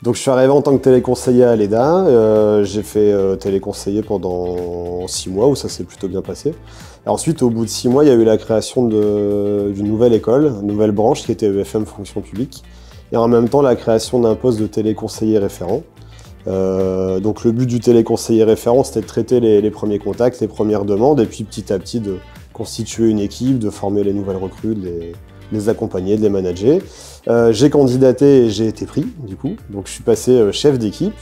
Donc je suis arrivé en tant que téléconseiller à l'EDA, j'ai fait téléconseiller pendant 6 mois où ça s'est plutôt bien passé. Et ensuite, au bout de 6 mois, il y a eu la création d'une nouvelle école, une nouvelle branche qui était EFM Fonction Publique, et en même temps la création d'un poste de téléconseiller référent. Donc le but du téléconseiller référent, c'était de traiter les premiers contacts, les premières demandes, et puis petit à petit de constituer une équipe, de former les nouvelles recrues, de les accompagner, de les manager. J'ai candidaté et j'ai été pris, du coup. Donc je suis passé chef d'équipe.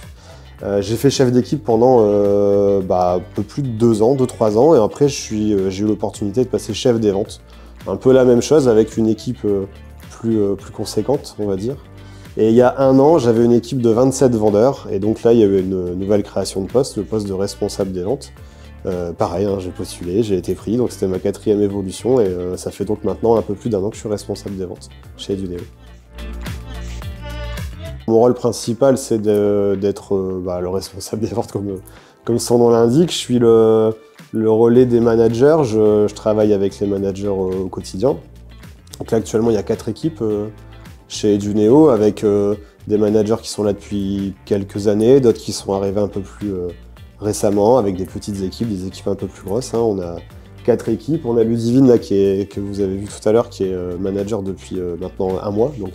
J'ai fait chef d'équipe pendant un peu plus de 2 ans, 2-3 ans, et après j'ai eu l'opportunité de passer chef des ventes. Un peu la même chose avec une équipe plus conséquente, on va dire. Et il y a 1 an, j'avais une équipe de 27 vendeurs, et donc là, il y a eu une nouvelle création de poste, le poste de responsable des ventes. Pareil, hein, j'ai postulé, j'ai été pris, donc c'était ma 4e évolution, et ça fait donc maintenant un peu plus d'1 an que je suis responsable des ventes chez Eduneo. Mon rôle principal, c'est d'être le responsable des ventes, comme son nom l'indique. Je suis le relais des managers, je travaille avec les managers au quotidien. Donc là, actuellement, il y a 4 équipes chez Eduneo, avec des managers qui sont là depuis quelques années, d'autres qui sont arrivés un peu plus récemment, avec des petites équipes, des équipes un peu plus grosses. Hein. On a 4 équipes. On a Ludivine, là, que vous avez vu tout à l'heure, qui est manager depuis maintenant 1 mois, donc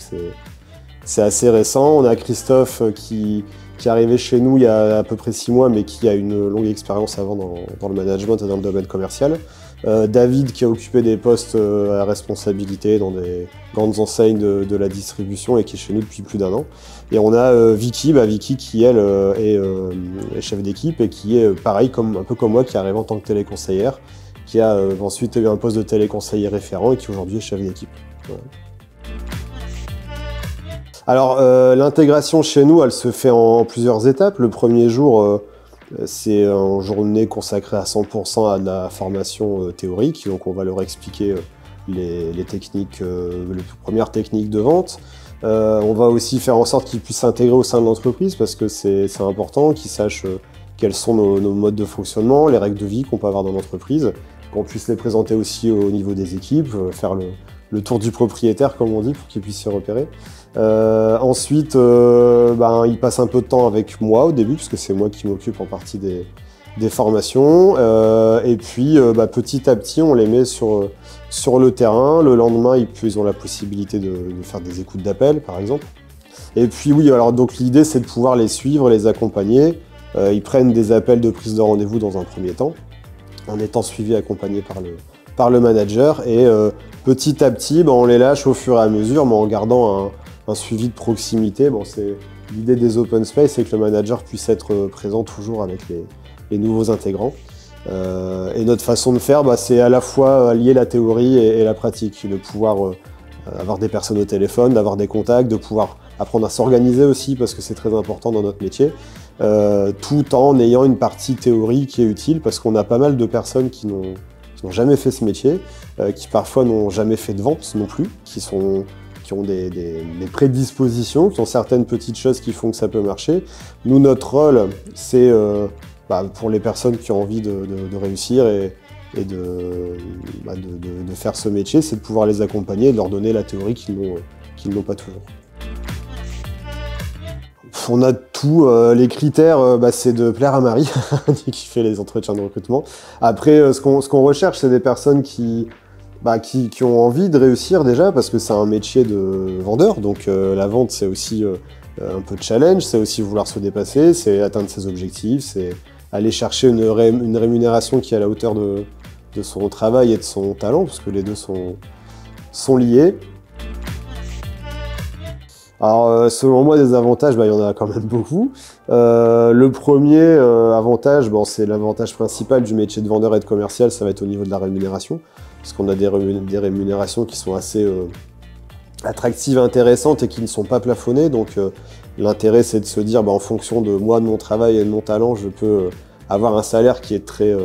c'est assez récent. On a Christophe qui est arrivé chez nous il y a à peu près 6 mois, mais qui a une longue expérience avant dans le management et dans le domaine commercial. David qui a occupé des postes à responsabilité dans des grandes enseignes de la distribution et qui est chez nous depuis plus d'1 an. Et on a Vicky qui elle est chef d'équipe et qui est pareil, un peu comme moi, qui est arrivée en tant que téléconseillère, qui a ensuite eu un poste de téléconseiller référent et qui aujourd'hui est chef d'équipe. Voilà. Alors l'intégration chez nous, elle se fait en plusieurs étapes. Le premier jour, c'est une journée consacrée à 100% à de la formation théorique, donc on va leur expliquer les techniques, les premières techniques de vente. On va aussi faire en sorte qu'ils puissent s'intégrer au sein de l'entreprise parce que c'est important, qu'ils sachent quels sont nos modes de fonctionnement, les règles de vie qu'on peut avoir dans l'entreprise, qu'on puisse les présenter aussi au niveau des équipes, faire le tour du propriétaire, comme on dit, pour qu'ils puissent se repérer. Ensuite, ils passent un peu de temps avec moi au début, parce que c'est moi qui m'occupe en partie des formations. Et puis, petit à petit, on les met sur le terrain. Le lendemain, ils ont la possibilité de faire des écoutes d'appel, par exemple. Et puis oui, alors donc l'idée, c'est de pouvoir les suivre, les accompagner. Ils prennent des appels de prise de rendez-vous dans un premier temps, en étant suivis, accompagnés par le manager. Et petit à petit, on les lâche au fur et à mesure, mais en gardant un suivi de proximité. C'est l'idée des open space, c'est que le manager puisse être présent toujours avec les nouveaux intégrants. Et notre façon de faire, c'est à la fois allier la théorie et la pratique, de pouvoir avoir des personnes au téléphone, d'avoir des contacts, de pouvoir apprendre à s'organiser aussi, parce que c'est très important dans notre métier, tout en ayant une partie théorie qui est utile, parce qu'on a pas mal de personnes qui n'ont jamais fait ce métier, qui parfois n'ont jamais fait de vente non plus, qui ont des prédispositions, qui ont certaines petites choses qui font que ça peut marcher. Nous, notre rôle, c'est pour les personnes qui ont envie de réussir et de faire ce métier, c'est de pouvoir les accompagner et de leur donner la théorie qu'ils n'ont pas toujours. On a tout, les critères, c'est de plaire à Marie, qui fait les entretiens de recrutement. Après, ce qu'on recherche, c'est des personnes qui ont envie de réussir déjà, parce que c'est un métier de vendeur, donc la vente, c'est aussi un peu de challenge, c'est aussi vouloir se dépasser, c'est atteindre ses objectifs, c'est aller chercher une rémunération qui est à la hauteur de son travail et de son talent, parce que les deux sont liés. Alors, selon moi, des avantages, il y en a quand même beaucoup. Le premier avantage, c'est l'avantage principal du métier de vendeur et de commercial, ça va être au niveau de la rémunération, parce qu'on a des rémunérations qui sont assez attractives, intéressantes et qui ne sont pas plafonnées. Donc l'intérêt, c'est de se dire, en fonction de moi, de mon travail et de mon talent, je peux avoir un salaire qui est très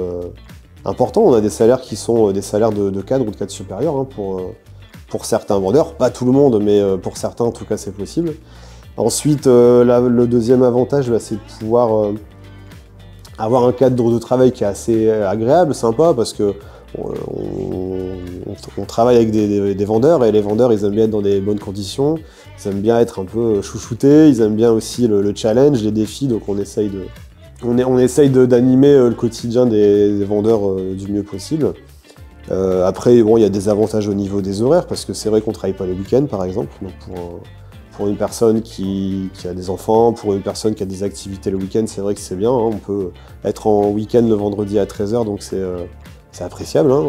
important. On a des salaires qui sont des salaires de cadre ou de cadre supérieur, hein, pour certains vendeurs, pas tout le monde, mais pour certains en tout cas c'est possible. Ensuite, le deuxième avantage, c'est de pouvoir avoir un cadre de travail qui est assez agréable, sympa, parce que on travaille avec des vendeurs, et les vendeurs, ils aiment bien être dans des bonnes conditions, ils aiment bien être un peu chouchoutés, ils aiment bien aussi le challenge, les défis, donc on essaye d'animer le quotidien des vendeurs du mieux possible. Après, bon, il y a des avantages au niveau des horaires, parce que c'est vrai qu'on ne travaille pas les week-ends, par exemple. Donc pour une personne qui a des enfants, pour une personne qui a des activités le week-end, c'est vrai que c'est bien. Hein, on peut être en week-end le vendredi à 13 h, donc c'est appréciable, hein,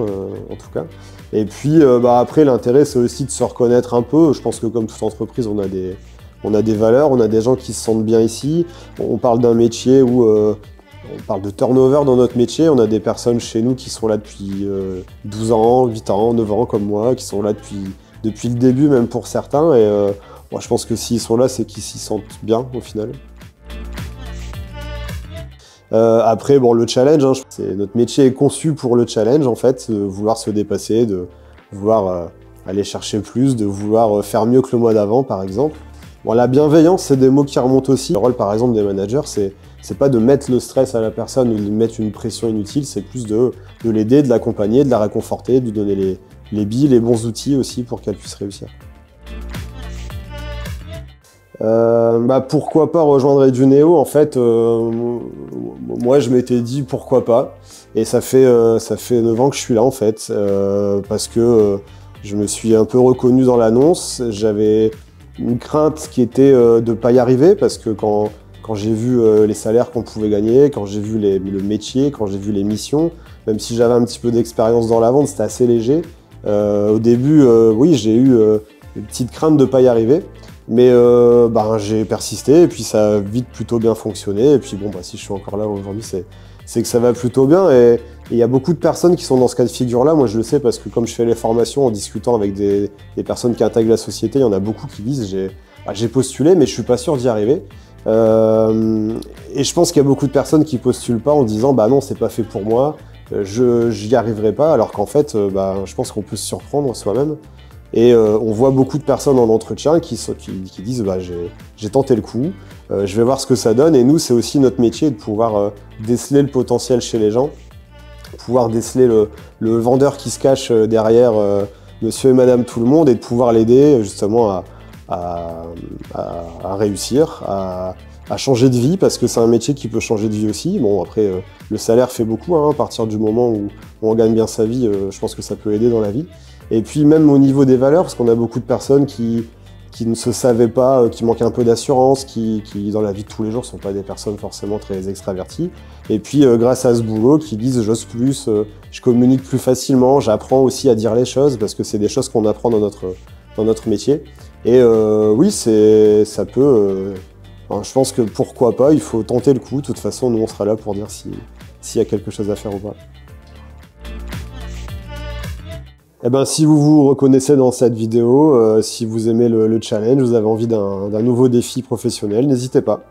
en tout cas. Et puis, après, l'intérêt, c'est aussi de se reconnaître un peu. Je pense que comme toute entreprise, on a des valeurs, on a des gens qui se sentent bien ici. On parle d'un métier où on parle de turnover dans notre métier. On a des personnes chez nous qui sont là depuis 12 ans, 8 ans, 9 ans, comme moi, qui sont là depuis le début, même pour certains. Et moi, je pense que s'ils sont là, c'est qu'ils s'y sentent bien, au final. Après, bon, le challenge, hein, notre métier est conçu pour le challenge, en fait, de vouloir se dépasser, de vouloir aller chercher plus, de vouloir faire mieux que le mois d'avant, par exemple. Bon, la bienveillance, c'est des mots qui remontent aussi. Le rôle, par exemple, des managers, c'est pas de mettre le stress à la personne ou de lui mettre une pression inutile, c'est plus de l'aider, de l'accompagner, de la réconforter, de lui donner les billes, les bons outils aussi pour qu'elle puisse réussir. Pourquoi pas rejoindre Eduneo, en fait, moi je m'étais dit pourquoi pas, et ça fait 9 ans que je suis là en fait, parce que je me suis un peu reconnu dans l'annonce. J'avais une crainte qui était de pas y arriver, parce que quand j'ai vu les salaires qu'on pouvait gagner, quand j'ai vu le métier, quand j'ai vu les missions, même si j'avais un petit peu d'expérience dans la vente, c'était assez léger. Au début, oui, j'ai eu une petite crainte de pas y arriver. Mais j'ai persisté, et puis ça a vite plutôt bien fonctionné. Et puis bon, si je suis encore là aujourd'hui, c'est que ça va plutôt bien. Et il y a beaucoup de personnes qui sont dans ce cas de figure-là. Moi, je le sais parce que comme je fais les formations en discutant avec des personnes qui intègrent la société, il y en a beaucoup qui disent j'ai postulé, mais je suis pas sûr d'y arriver. Et je pense qu'il y a beaucoup de personnes qui postulent pas en disant non, c'est pas fait pour moi, j'y arriverai pas. Alors qu'en fait, je pense qu'on peut se surprendre soi-même. Et on voit beaucoup de personnes en entretien qui disent j'ai tenté le coup, je vais voir ce que ça donne. Et nous, c'est aussi notre métier de pouvoir déceler le potentiel chez les gens, pouvoir déceler le vendeur qui se cache derrière monsieur et madame tout le monde, et de pouvoir l'aider justement à réussir, à changer de vie, parce que c'est un métier qui peut changer de vie aussi. Bon, après, le salaire fait beaucoup, hein, à partir du moment où on gagne bien sa vie, je pense que ça peut aider dans la vie. Et puis même au niveau des valeurs, parce qu'on a beaucoup de personnes qui ne se savaient pas, qui manquent un peu d'assurance, qui dans la vie de tous les jours ne sont pas des personnes forcément très extraverties. Et puis grâce à ce boulot, qui disent j'ose plus, je communique plus facilement, j'apprends aussi à dire les choses, parce que c'est des choses qu'on apprend dans notre métier. Et oui, ça peut... je pense que pourquoi pas, il faut tenter le coup. De toute façon, nous on sera là pour dire s'il y a quelque chose à faire ou pas. Si vous vous reconnaissez dans cette vidéo, si vous aimez le challenge, vous avez envie d'un nouveau défi professionnel, n'hésitez pas.